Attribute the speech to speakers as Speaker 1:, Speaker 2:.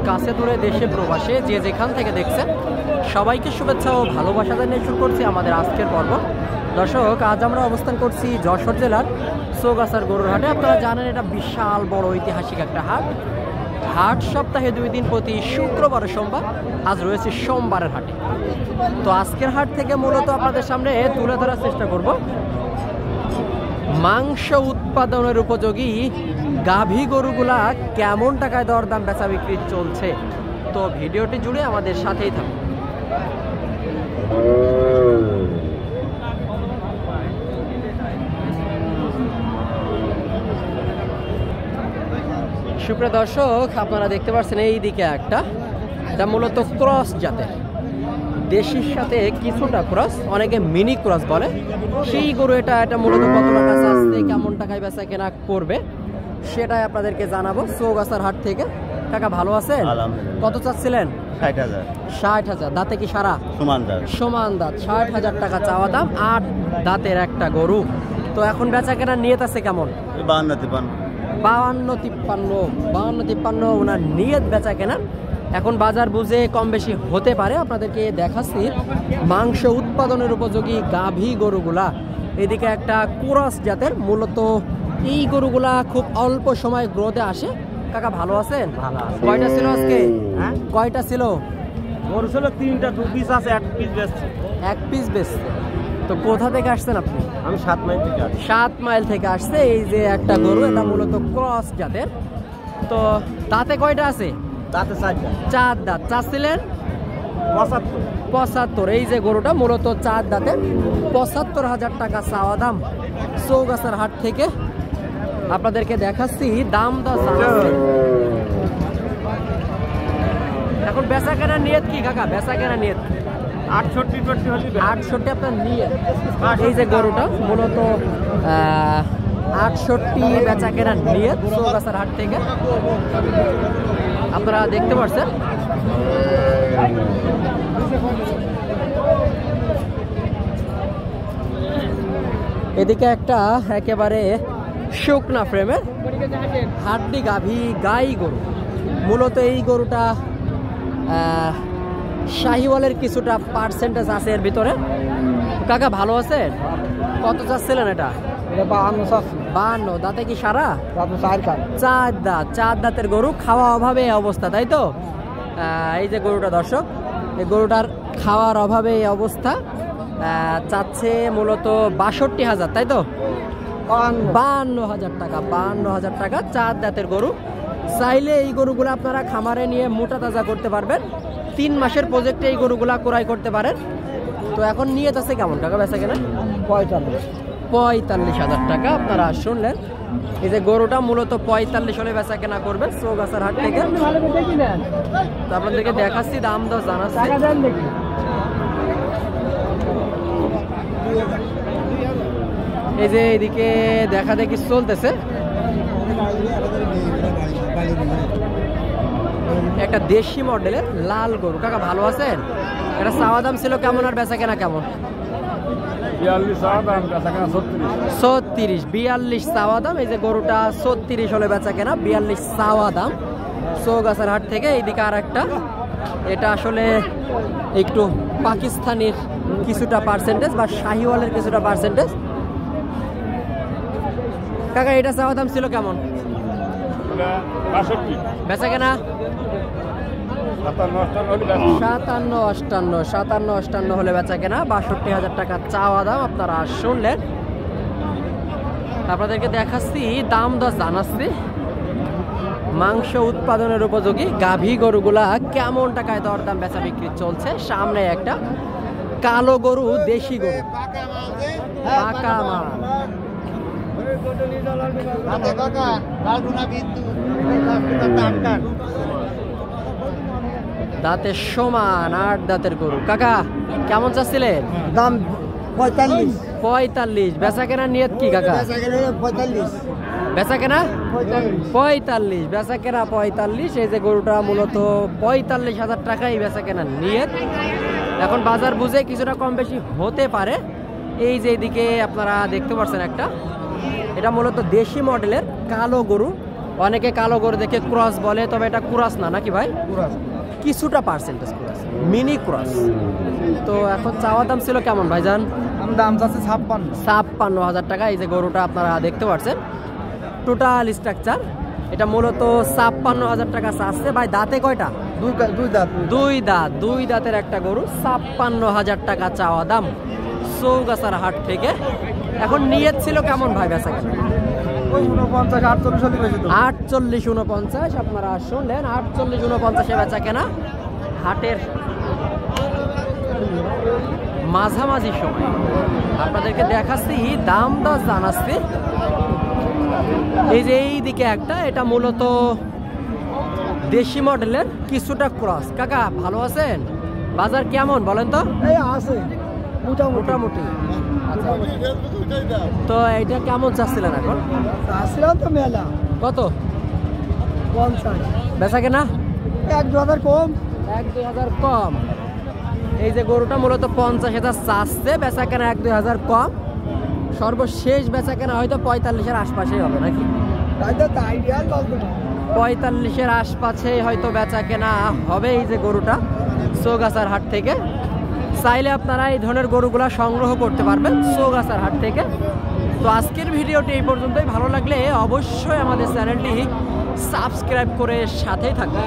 Speaker 1: কাছে দূরে দেশে প্রবাসে যে যেখান থেকে দেখছেন সবাইকে শুভেচ্ছা ও ভালোবাসা জানিয়ে শুরু করছি আমাদের আজকের পর্ব। দর্শক, আজ আমরা অবস্থান করছি যশোর জেলার চৌগাছার গরুর হাটে। আপনারা জানেন এটা বিশাল বড় ঐতিহাসিক একটা হাট। হাট সপ্তাহে 2 দিন, প্রতি শুক্রবার ও সোমবার। আজ রয়েছে সোমবারের হাটে। তো আজকের হাট থেকে মূলত আপনাদের সামনে তুলে ধরার চেষ্টা করব মাংস উৎপাদনের উপযোগী গাভী গরুগুলা কেমন টাকায় দরদাম বেচা বিক্রি চলছে। তো ভিডিওটি জুড়ে আমাদের সাথেই থাকুন। সুপ্রিয় দর্শক, আপনারা দেখতে পাচ্ছেন এই দিকে একটা, এটা মূলত ক্রস জাতের, দেশির সাথে কিছুটা ক্রস, অনেকে মিনি ক্রস বলে। সেই গরু এটা মূলত কত টাকা চাচ্ছে, কেমন টাকায় বেচা কেনা করবে সেটাই আপনাদেরকে জানাবো চৌগাছার হাট থেকে। কাকা ভালো আছেন? কত চাচ্ছিলেন? 60,000। দাঁতে কি সারা? সমান দাঁত। 60,000 টাকা চাওয়া দাম। 8 দাঁতের একটা গরু। তো এখন বেচা কেনা নিয়ত আছে কেমন? 52-53 ওনার নিয়ত বেচা কেনা। এখন বাজার বুঝে কম বেশি হতে পারে। আপনাদেরকে দেখাচ্ছি মাংস উৎপাদনের উপযোগী গাভী গরুগুলা। এদিকে একটা ক্রস জাতের, মূলত এই গরুগুলা খুব অল্প সময় গ্রোথে আসে। কাকা ভালো আছেন? কয়টা ছিল আজকে? কয়টা ছিল?
Speaker 2: গরু ছিল 3টা, 2 পিস আছে, 1 পিস বেচছে।
Speaker 1: 1 পিস বেচছে। তো কোথা থেকে আসছেন আপনি?
Speaker 2: আমি 7 মাইল থেকে আসছি।
Speaker 1: 7 মাইল থেকে আসছে। এই যে একটা গরু, এটা মূলত ক্রস জাতের। তো দাঁতে কয়টা আছে?
Speaker 2: দাঁতে 4টা।
Speaker 1: 4 দাঁত। চাচ্ছিলেন 75। এই যে গরুটা মূলত 4 দাঁতে, 75,000 টাকা চাওয়া দাম চৌগাছার হাট থেকে। আপনাদেরকে দেখাচ্ছি দাম দর জানাচ্ছি। এখন বেচা কেনার নিয়ত কি কাকা? বেচা কেনার নিয়ত 68 আপনার নিয়ত। এই যে গরুটা মূলত 68 বেচা কেনার নিয়ত চৌগাছার হাট থেকে। আপনারা দেখতে পাচ্ছেন এদিকে একটা একেবারে শুকনা ফ্রেমের হাড্ডি গাভী গাই গরু। মূলত এই গরুটা শাহিওয়ালের কিছুটা পার্সেন্টেজ আছে এর ভিতরে। কাকা ভালো আছেন? কত চাচ্ছিলেন এটা? 52। দাঁতে কি সারা? 4 দাঁত। 4 দাঁতের গরু, খাওয়া অভাবে এই অবস্থা, তাই তো? এই যে গরুটা দর্শক, এই গরুটার খাওয়ার অভাবে এই অবস্থা। চাচ্ছে মূলত 62,000, তাই তো? 52,000 টাকা। 52,000 টাকা 4 দাঁতের গরু। চাইলে এই গরুগুলো আপনারা খামারে নিয়ে মোটা তাজা করতে পারবেন। 3 মাসের প্রজেক্টে এই গরুগুলা ক্রয় করতে পারেন। তো এখন নিয়ত আছে কেমন টাকা বেচা কেনা? 45,000 টাকা। আপনারা শুনলেন, এই যে গরুটা মূলত 45 হলে বেচা কেনা করবে চৌগাছার হাট থেকে। তো আপনাদেরকে দেখাচ্ছি, দাম দর জানাচ্ছি। এই যে এইদিকে দেখা দেখি চলতেছে একটা দেশি মডেলের লাল গরু। কাকা ভালো আছেন? এটা চাওয়া দাম ছিল কেমন আর বেচা কেনা কেমন? 42 চাওয়া দাম। এই যে গরুটা 36 হলে বেচা কেনা, 42 চাওয়া দাম চৌগাছার হাট থেকে। এইদিকে আর একটা, এটা আসলে একটু পাকিস্তানের কিছুটা পার্সেন্টেজ বা শাহিওয়ালের কিছুটা পার্সেন্টেজ। কাকা এটা চাওয়া দাম ছিল কেমন?
Speaker 2: 62।
Speaker 1: বেচা কেনা 57-58 হলে বেচা কেনা। 62,000 টাকা চাওয়া দাম। আপনারা শুনলেন, আপনাদেরকে দেখাচ্ছি দাম দর জানাচ্ছি মাংস উৎপাদনের উপযোগী গাভী গরুগুলা কেমন টাকায় দরদাম বেচা বিক্রি চলছে। সামনে একটা কালো গরু, দেশি গরু, পাকা মাল। দাঁতে সমান 8 দাঁতের গরু। কাকা কেমন চাচ্ছিলেন
Speaker 2: দাম?
Speaker 1: 45। বেচা কেনার নিয়ত কি কাকা? বেচা কেনা 45। বেচা কেনা 45। এই যে গরুটা মূলত 45,000 টাকাই বেচা কেনার নিয়ত। এখন বাজার বুঝে কিছুটা কম বেশি হতে পারে। এই যে এদিকে আপনারা দেখতে পাচ্ছেন একটা, এটা মূলত দেশি মডেলের কালো গরু। অনেকে কালো গরু দেখে ক্রস বলে, তবে এটা ক্রস না নাকি ভাই? কিছুটা পার্সেন্টেজ ক্রস, মিনি ক্রস। তো এখন চাওয়া দাম ছিল কেমন ভাইজান?
Speaker 2: দাম চাচ্ছে
Speaker 1: 56,000 টাকা। এই যে গরুটা আপনারা দেখতে পাচ্ছেন, টোটাল স্ট্রাকচার এটা মূলত 56,000 টাকা চাচ্ছে ভাই। দাঁতে কয়টা? দুই দাঁতের একটা গরু, 56,000 টাকা চাওয়া দাম চৌগাছার হাট থেকে। এখন নিয়ত ছিল কেমন ভাই বেচা কেনা? 48-49 আপনারা শুনলেন, 48-49 বেচা কেনা। হাটের মাঝামাঝি সময় আপনাদেরকে দেখাচ্ছি, দাম দর জানাচ্ছি। এই যে এই দিকে একটা, এটা মূলত দেশি মডেলের, কিছুটা ক্রস। কাকা ভালো আছেন? বাজার কেমন বলেন তো? মোটামুটি। আচ্ছা, তো এটা কেমন চাচ্ছিলেন এখন?
Speaker 3: তো মেলা
Speaker 1: কত
Speaker 3: 50,
Speaker 1: বেচা কেনা?
Speaker 3: 1-2 কম।
Speaker 1: 1-2 কম। এই যে গরুটা মূলত 50,000 চাচ্ছে, বেচা কেনা 1-2 কম। সর্বশেষ বেচা কেনা হয়তো 45-এর আশপাশেই হবে নাকি? 45-এর আশপাশেই হয়তো বেচা কেনা হবে এই যে গরুটা চৌগাছার হাট থেকে। চাইলে আপনারা এই ধরনের গরুগুলা সংগ্রহ করতে পারবেন চৌগাছার হাট থেকে। তো আজকের ভিডিওটি এই পর্যন্তই। ভালো লাগলে অবশ্যই আমাদের চ্যানেলটি সাবস্ক্রাইব করে সাথেই থাকবেন।